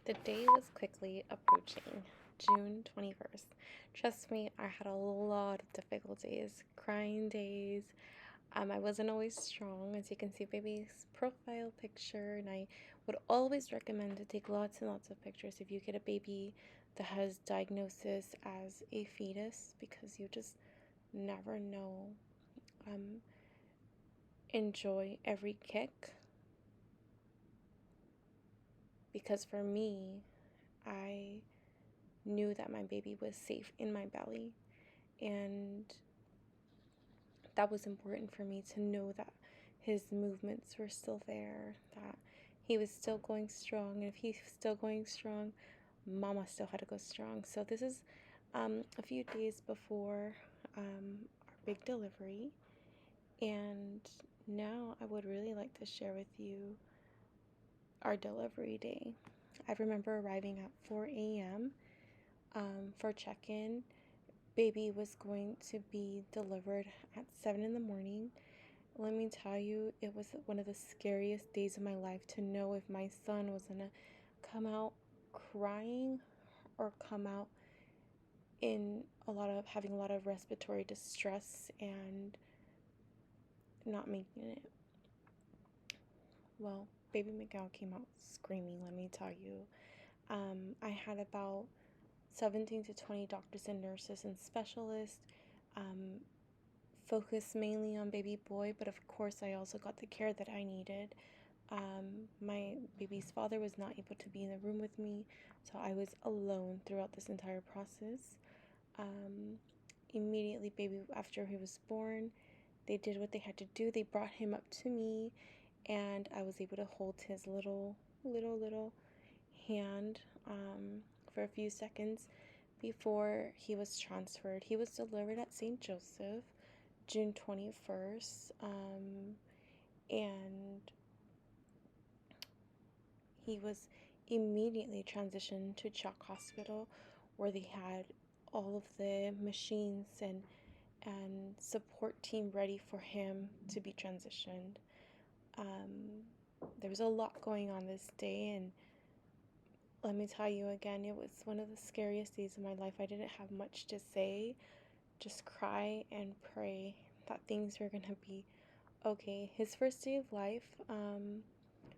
The day was quickly approaching, June 21st. Trust me, I had a lot of difficult days, crying days. I wasn't always strong, as you can see baby's profile picture, and I would always recommend to take lots and lots of pictures if you get a baby that has diagnosis as a fetus, because you just never know. Enjoy every kick, because for me, I knew that my baby was safe in my belly, and that was important for me to know that his movements were still there, that he was still going strong, and if he's still going strong, mama still had to go strong. So this is a few days before our big delivery, and now I would really like to share with you our delivery day. I remember arriving at 4 a.m. For check-in. Baby was going to be delivered at 7 in the morning. Let me tell you, it was one of the scariest days of my life to know if my son was going to come out crying or come out in having a lot of respiratory distress and not making it. Well, baby Miguel came out screaming, let me tell you. I had about 17 to 20 doctors and nurses and specialists, focused mainly on baby boy, but of course I also got the care that I needed. My baby's father was not able to be in the room with me, so I was alone throughout this entire process. Immediately, baby, after he was born, they did what they had to do. They brought him up to me, and I was able to hold his little hand for a few seconds before he was transferred. He was delivered at St. Joseph, June 21st, and he was immediately transitioned to Chalk Hospital, where they had all of the machines and support team ready for him to be transitioned. There was a lot going on this day, and let me tell you again, it was one of the scariest days of my life. I didn't have much to say, just cry and pray that things were gonna be okay. His first day of life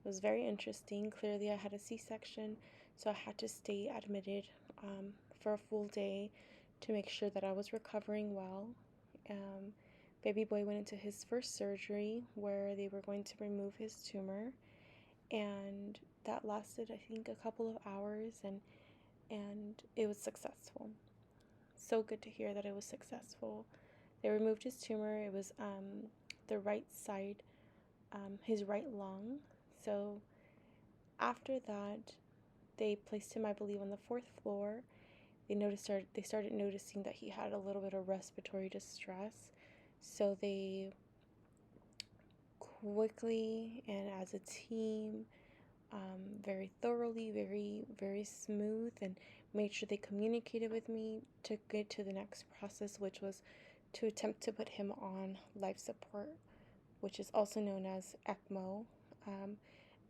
was very interesting. Clearly, I had a C-section, so I had to stay admitted for a full day to make sure that I was recovering well. Baby boy went into his first surgery where they were going to remove his tumor, and that lasted, I think, a couple of hours, and it was successful. So good to hear that it was successful. They removed his tumor. It was the right side, his right lung. So after that, they placed him, I believe, on the fourth floor. They started noticing that he had a little bit of respiratory distress. So they quickly and as a team, very thoroughly, very smooth, and made sure they communicated with me to get to the next process, which was to attempt to put him on life support, which is also known as ECMO.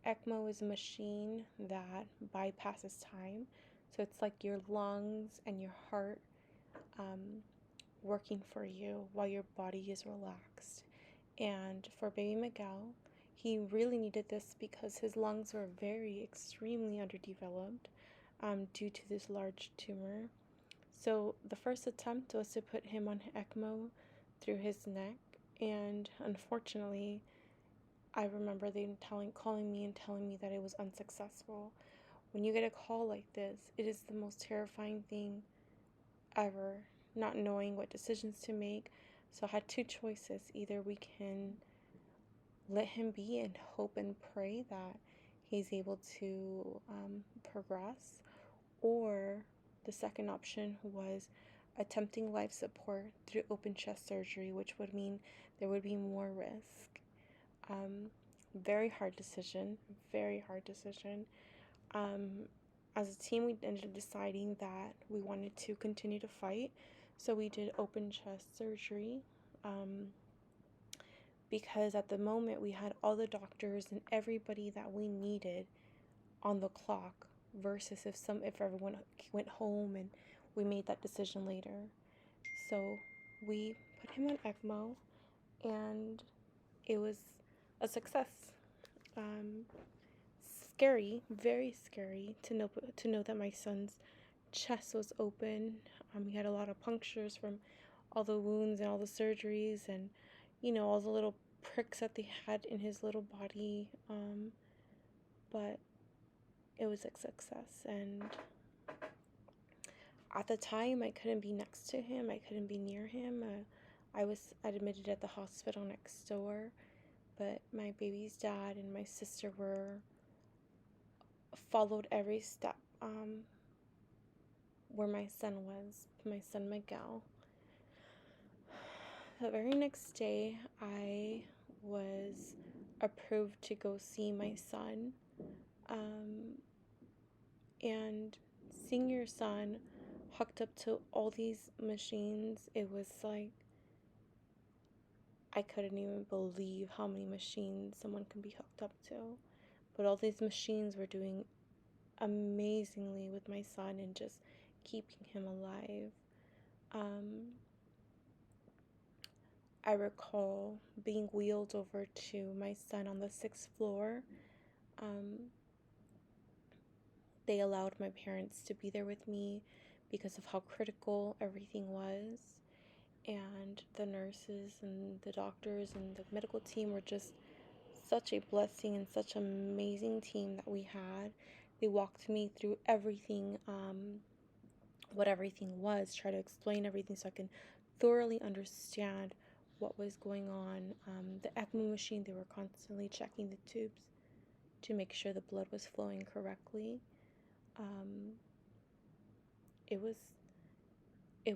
ECMO is a machine that bypasses time. So it's like your lungs and your heart working for you while your body is relaxed. And for baby Miguel, he really needed this because his lungs were extremely underdeveloped due to this large tumor. So the first attempt was to put him on ECMO through his neck, and unfortunately, I remember them calling me and telling me that it was unsuccessful. When you get a call like this, it is the most terrifying thing ever, not knowing what decisions to make. So I had two choices. Either we can let him be and hope and pray that he's able to progress, or the second option was attempting life support through open chest surgery, which would mean there would be more risk. Very hard decision, very hard decision. As a team, we ended up deciding that we wanted to continue to fight, so we did open chest surgery. Because at the moment we had all the doctors and everybody that we needed on the clock versus if everyone went home and we made that decision later. So we put him on ECMO, and it was a success. Um, Scary, very scary to know that my son's chest was open. He had a lot of punctures from all the wounds and all the surgeries, and all the little pricks that they had in his little body. But it was a success, and at the time I couldn't be next to him. I couldn't be near him. I was admitted at the hospital next door, but my baby's dad and my sister followed every step where my son Miguel. The very next day, I was approved to go see my son. And seeing your son hooked up to all these machines, it was like, I couldn't even believe how many machines someone can be hooked up to. But all these machines were doing amazingly with my son and just keeping him alive. I recall being wheeled over to my son on the 6th floor. They allowed my parents to be there with me because of how critical everything was. And the nurses and the doctors and the medical team were just such a blessing and such an amazing team that we had. They walked me through everything, what everything was, try to explain everything so I can thoroughly understand what was going on. The ECMO machine, they were constantly checking the tubes to make sure the blood was flowing correctly. It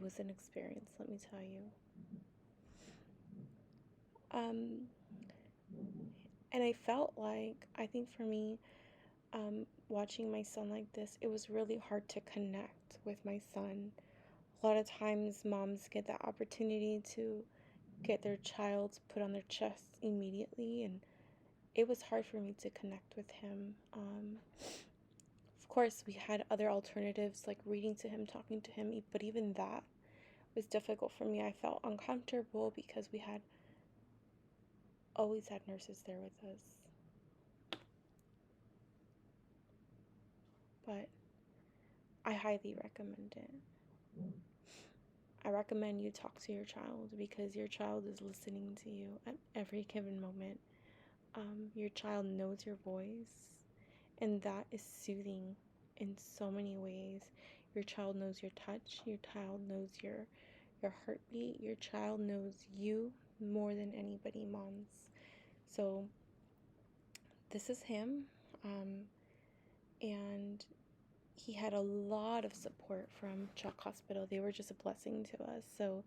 was an experience, let me tell you. And I felt like, I think for me, watching my son like this, it was really hard to connect with my son. A lot of times moms get that opportunity to get their child put on their chest immediately, and it was hard for me to connect with him. Of course, we had other alternatives like reading to him, talking to him, but even that was difficult for me. I felt uncomfortable because we had always had nurses there with us. But I highly recommend it. I recommend you talk to your child because your child is listening to you at every given moment. Your child knows your voice, and that is soothing in so many ways. Your child knows your touch. Your child knows your heartbeat. Your child knows you more than anybody, moms. So this is him, and he had a lot of support from Chalk Hospital. They were just a blessing to us. So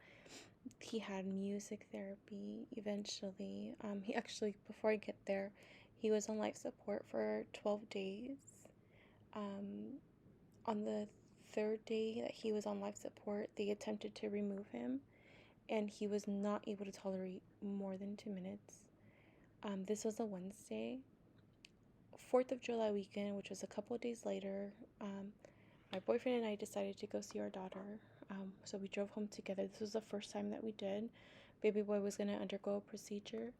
he had music therapy eventually. He actually, before I get there, he was on life support for 12 days. On the 3rd day that he was on life support, they attempted to remove him, and he was not able to tolerate more than 2 minutes. This was a Wednesday. 4th of July weekend, which was a couple of days later, my boyfriend and I decided to go see our daughter. So we drove home together. This was the first time that we did. Baby boy was going to undergo a procedure.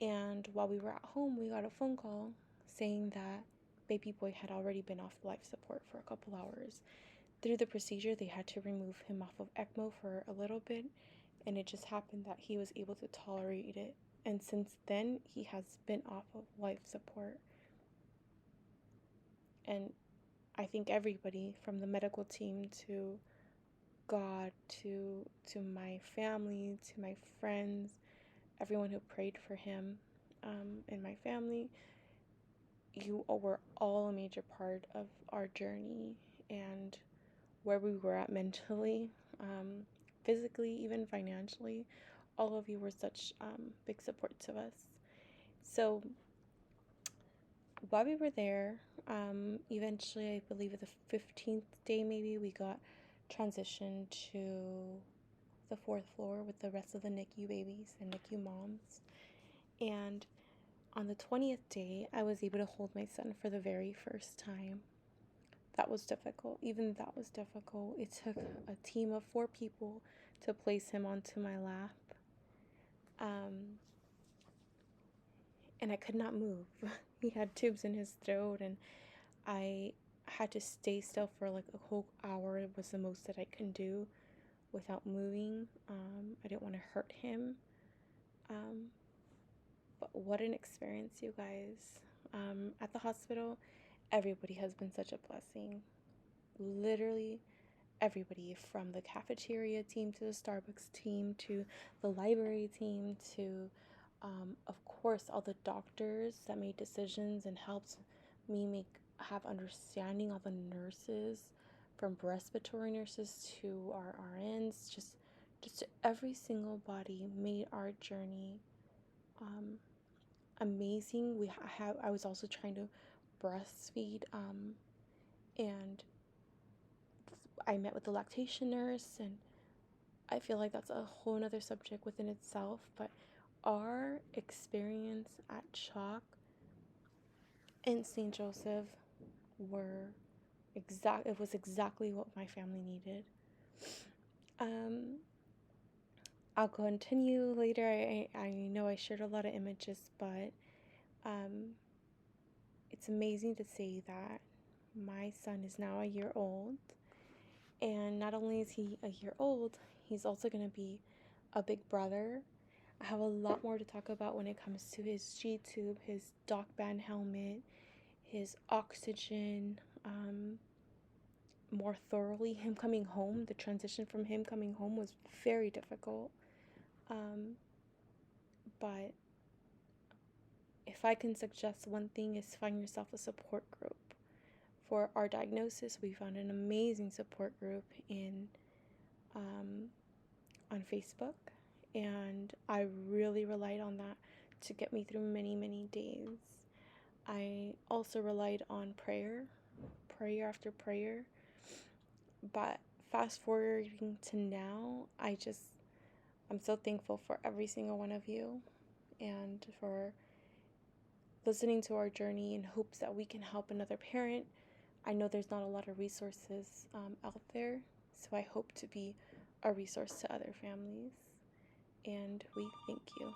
And while we were at home, we got a phone call saying that baby boy had already been off life support for a couple hours. Through the procedure, they had to remove him off of ECMO for a little bit. And it just happened that he was able to tolerate it. And since then, he has been off of life support. And I think everybody from the medical team to God to my family, to my friends, everyone who prayed for him, and my family, you were all a major part of our journey and where we were at mentally, physically, even financially. All of you were such big support to us. So while we were there, eventually, I believe at the 15th day maybe, we got transitioned to the 4th floor with the rest of the NICU babies and NICU moms. And on the 20th day, I was able to hold my son for the very first time. that was difficult. Even that was difficult. It took a team of 4 people to place him onto my lap. And I could not move. He had tubes in his throat, and I had to stay still for like a whole hour. It was the most that I can do without moving. I didn't want to hurt him. But what an experience, you guys. At the hospital, everybody has been such a blessing. Literally everybody, from the cafeteria team to the Starbucks team to the library team to, of course, all the doctors that made decisions and helped me have understanding, all the nurses, from respiratory nurses to our RNs, just every single body made our journey amazing. I was also trying to breastfeed, and I met with the lactation nurse, and I feel like that's a whole nother subject within itself. But our experience at Chalk and St. Joseph it was exactly what my family needed. I'll continue later. I know I shared a lot of images, but it's amazing to see that my son is now a year old. And not only is he a year old, he's also going to be a big brother. I have a lot more to talk about when it comes to his G-tube, his doc band helmet, his oxygen, more thoroughly. Him coming home, the transition from him coming home was very difficult. But if I can suggest one thing, is find yourself a support group. For our diagnosis, we found an amazing support group on Facebook, and I really relied on that to get me through many, many days. I also relied on prayer after prayer. But fast forwarding to now, I'm so thankful for every single one of you and for listening to our journey in hopes that we can help another parent. I know there's not a lot of resources out there, so I hope to be a resource to other families. And we thank you.